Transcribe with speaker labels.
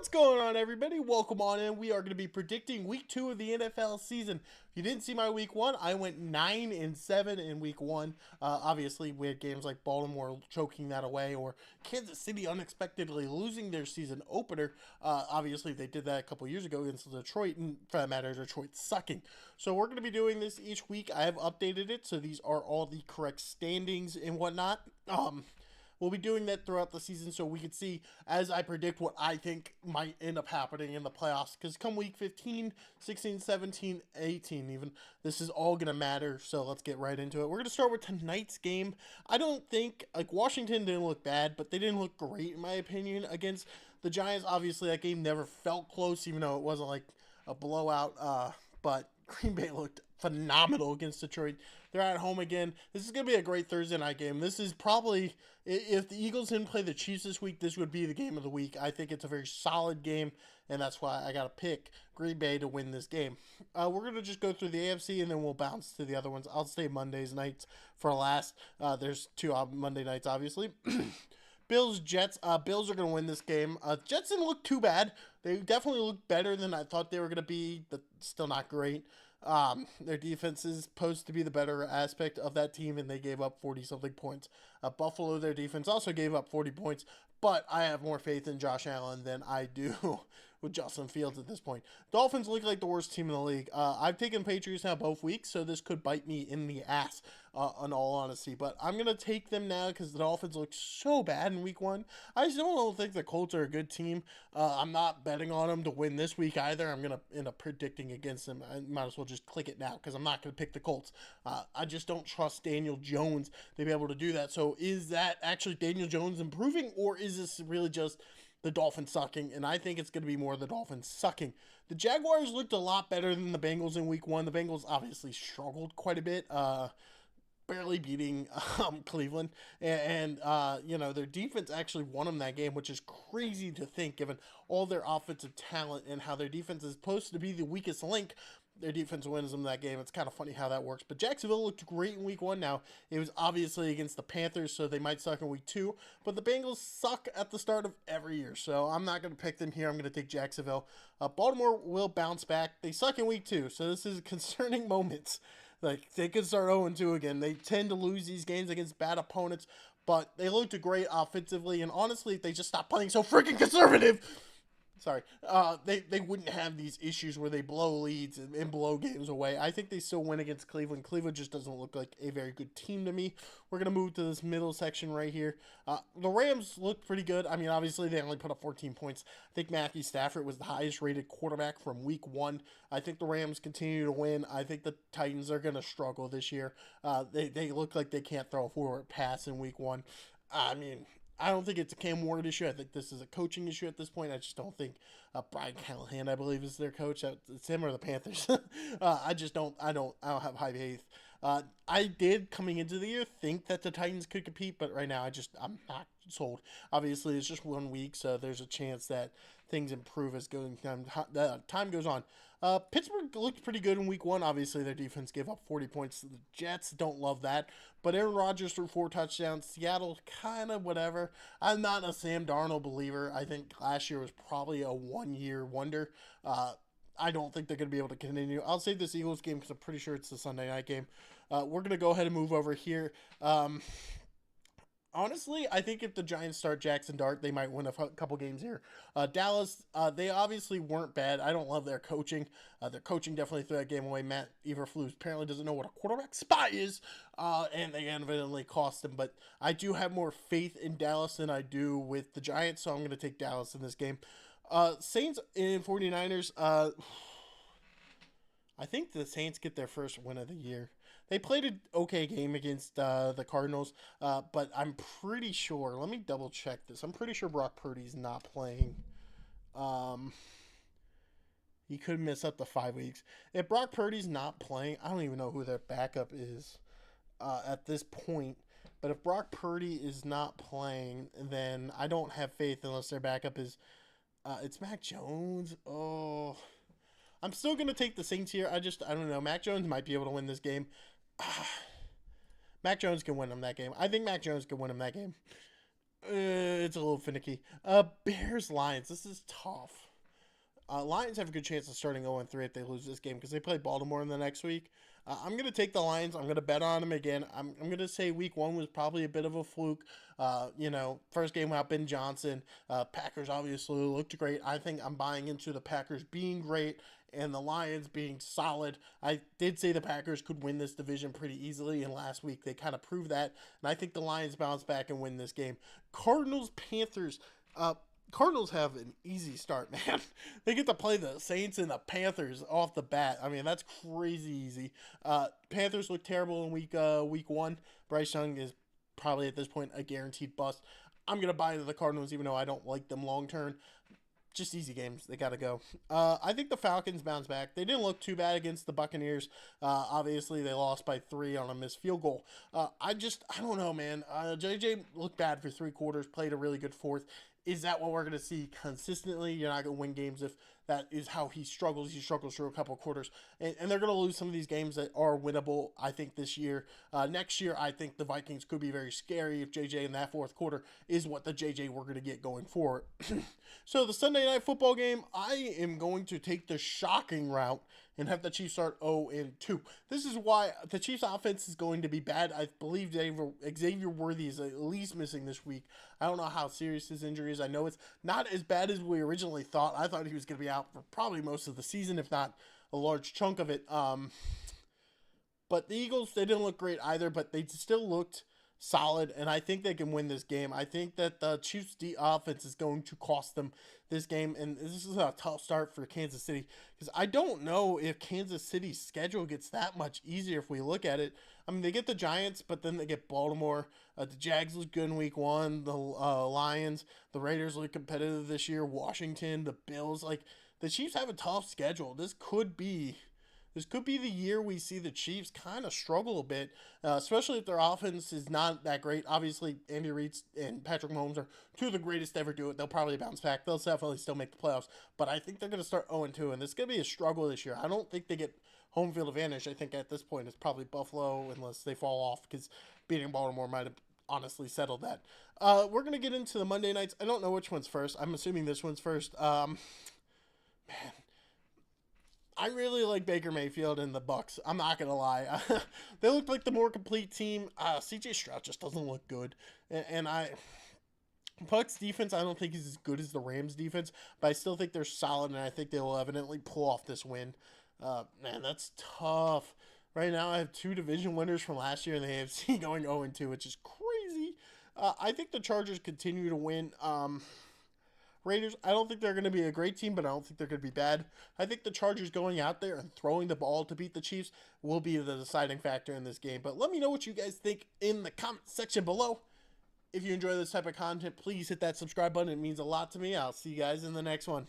Speaker 1: What's going on, everybody? Welcome on in. We are going to be predicting week 2 of the NFL season. If you didn't see my week 1, I went 9-7 in week 1. Obviously, we had games like Baltimore choking that away, or Kansas City unexpectedly losing their season opener. Obviously, they did that a couple years ago against Detroit, and for that matter, Detroit sucking. So we're going to be doing this each week. I have updated it, so these are all the correct standings and whatnot. We'll be doing that throughout the season so we can see as I predict what I think might end up happening in the playoffs. Because come week 15, 16, 17, 18 even, this is all going to matter. So let's get right into it. We're going to start with tonight's game. I don't think, Washington didn't look bad, but they didn't look great in my opinion against the Giants. Obviously, that game never felt close, even though it wasn't like a blowout. But Green Bay looked phenomenal against Detroit. They're at home again. This is going to be a great Thursday night game. This is probably, if the Eagles didn't play the Chiefs this week, this would be the game of the week. I think it's a very solid game, and that's why I got to pick Green Bay to win this game. We're going to just go through the AFC, and then we'll bounce to the other ones. I'll stay Mondays nights for last. There's two Monday nights, obviously. Bills, Jets. Bills are going to win this game. Jets didn't look too bad. They definitely look better than I thought they were going to be, but still not great. Their defense is supposed to be the better aspect of that team, and they gave up 40-something points. Buffalo, their defense also gave up 40 points, but I have more faith in Josh Allen than I do with Justin Fields at this point. Dolphins look like the worst team in the league. I've taken Patriots now both weeks, so this could bite me in the ass, in all honesty. But I'm going to take them now because the Dolphins look so bad in week 1. I just don't think the Colts are a good team. I'm not betting on them to win this week either. I'm going to end up predicting against them. I might as well just click it now because I'm not going to pick the Colts. I just don't trust Daniel Jones to be able to do that. So is that actually Daniel Jones improving, or is this really just the Dolphins sucking? And I think it's going to be more the Dolphins sucking. The Jaguars looked a lot better than the Bengals in week 1. The Bengals obviously struggled quite a bit, barely beating Cleveland. And their defense actually won them that game, which is crazy to think given all their offensive talent and how their defense is supposed to be the weakest link. Their defense wins them that game. It's kind of funny how that works. But Jacksonville looked great in week 1 now. It was obviously against the Panthers, so they might suck in week 2. But the Bengals suck at the start of every year, so I'm not going to pick them here. I'm going to take Jacksonville. Baltimore will bounce back. They suck in week 2, so this is concerning moments. Like, they could start 0-2 again. They tend to lose these games against bad opponents, but they looked great offensively. And honestly, if they just stop playing so freaking conservative, they wouldn't have these issues where they blow leads and blow games away. I think they still win against Cleveland. Cleveland just doesn't look like a very good team to me. We're going to move to this middle section right here. The Rams look pretty good. I mean, obviously, they only put up 14 points. I think Matthew Stafford was the highest rated quarterback from week 1. I think the Rams continue to win. I think the Titans are going to struggle this year. They look like they can't throw a forward pass in week 1. I mean, I don't think it's a Cam Ward issue. I think this is a coaching issue at this point. I just don't think Brian Callahan, I believe, is their coach. It's him or the Panthers. I don't have high faith. I did, coming into the year, think that the Titans could compete, but right now I'm not sold. Obviously, it's just 1 week, so there's a chance that things improve as time goes on. Pittsburgh looked pretty good in week 1. Obviously, their defense gave up 40 points to the Jets. Don't love that. But Aaron Rodgers threw 4 touchdowns. Seattle, kind of whatever. I'm not a Sam Darnold believer. I think last year was probably a one-year wonder. I don't think they're going to be able to continue. I'll save this Eagles game because I'm pretty sure it's the Sunday night game. We're going to go ahead and move over here. Honestly, I think if the Giants start Jackson Dart, they might win a couple games here. Dallas, they obviously weren't bad. I don't love their coaching. Their coaching definitely threw that game away. Matt Eberflus apparently doesn't know what a quarterback spy is, and they evidently cost him. But I do have more faith in Dallas than I do with the Giants, so I'm going to take Dallas in this game. Saints and 49ers, I think the Saints get their first win of the year. They played an okay game against the Cardinals, but I'm pretty sure. Let me double check this. I'm pretty sure Brock Purdy's not playing. He could miss up to 5 weeks. If Brock Purdy's not playing, I don't even know who their backup is at this point. But if Brock Purdy is not playing, then I don't have faith unless their backup is. It's Mac Jones. Oh. I'm still going to take the Saints here. I don't know. Mac Jones might be able to win this game. Mac Jones can win him that game. I think Mac Jones can win him that game. It's a little finicky. Bears Lions. This is tough. Lions have a good chance of starting 0-3 if they lose this game because they play Baltimore in the next week. I'm going to take the Lions. I'm going to bet on them again. I'm going to say week one was probably a bit of a fluke. First game without Ben Johnson. Packers obviously looked great. I think I'm buying into the Packers being great and the Lions being solid. I did say the Packers could win this division pretty easily, and last week they kind of proved that. And I think the Lions bounce back and win this game. Cardinals, Panthers. Cardinals have an easy start, man. They get to play the Saints and the Panthers off the bat. I mean, that's crazy easy. Panthers look terrible in week one. Bryce Young is probably at this point a guaranteed bust. I'm going to buy into the Cardinals even though I don't like them long term. Just easy games. They got to go. I think the Falcons bounce back. They didn't look too bad against the Buccaneers. Obviously, they lost by 3 on a missed field goal. I don't know, man. JJ looked bad for 3 quarters, played a really good fourth. Is that what we're going to see consistently? You're not going to win games if that is how he struggles. He struggles through a couple of quarters. And they're going to lose some of these games that are winnable, I think, this year. Next year, I think the Vikings could be very scary if JJ in that fourth quarter is what the JJ we're going to get going forward. So the Sunday Night Football game, I am going to take the shocking route and have the Chiefs start 0-2. This is why the Chiefs offense is going to be bad. I believe Xavier Worthy is at least missing this week. I don't know how serious his injury is. I know it's not as bad as we originally thought. I thought he was going to be out for probably most of the season, if not a large chunk of it. But the Eagles, they didn't look great either, but they still looked solid, and I think they can win this game. I think that the Chiefs' offense is going to cost them this game, and this is a tough start for Kansas City because I don't know if Kansas City's schedule gets that much easier if we look at it. I mean, they get the Giants, but then they get Baltimore. The Jags look good in week one. The Lions, the Raiders look competitive this year. Washington, the Bills. Like, the Chiefs have a tough schedule. This could be the year we see the Chiefs kind of struggle a bit, especially if their offense is not that great. Obviously, Andy Reid and Patrick Mahomes are 2 of the greatest to ever do it. They'll probably bounce back. They'll definitely still make the playoffs, but I think they're going to start 0-2, and this is going to be a struggle this year. I don't think they get home field advantage. I think at this point it's probably Buffalo unless they fall off because beating Baltimore might have honestly settled that. We're going to get into the Monday nights. I don't know which one's first. I'm assuming this one's first. Man, I really like Baker Mayfield and the Bucks. I'm not gonna lie, they look like the more complete team. C.J. Stroud just doesn't look good, and Bucks defense. I don't think is as good as the Rams defense, but I still think they're solid, and I think they will evidently pull off this win. Man, that's tough. Right now, I have 2 division winners from last year in the AFC going 0-2, which is crazy. I think the Chargers continue to win. Raiders, I don't think they're going to be a great team, but I don't think they're going to be bad. I think the Chargers going out there and throwing the ball to beat the Chiefs will be the deciding factor in this game. But let me know what you guys think in the comment section below. If you enjoy this type of content, please hit that subscribe button. It means a lot to me. I'll see you guys in the next one.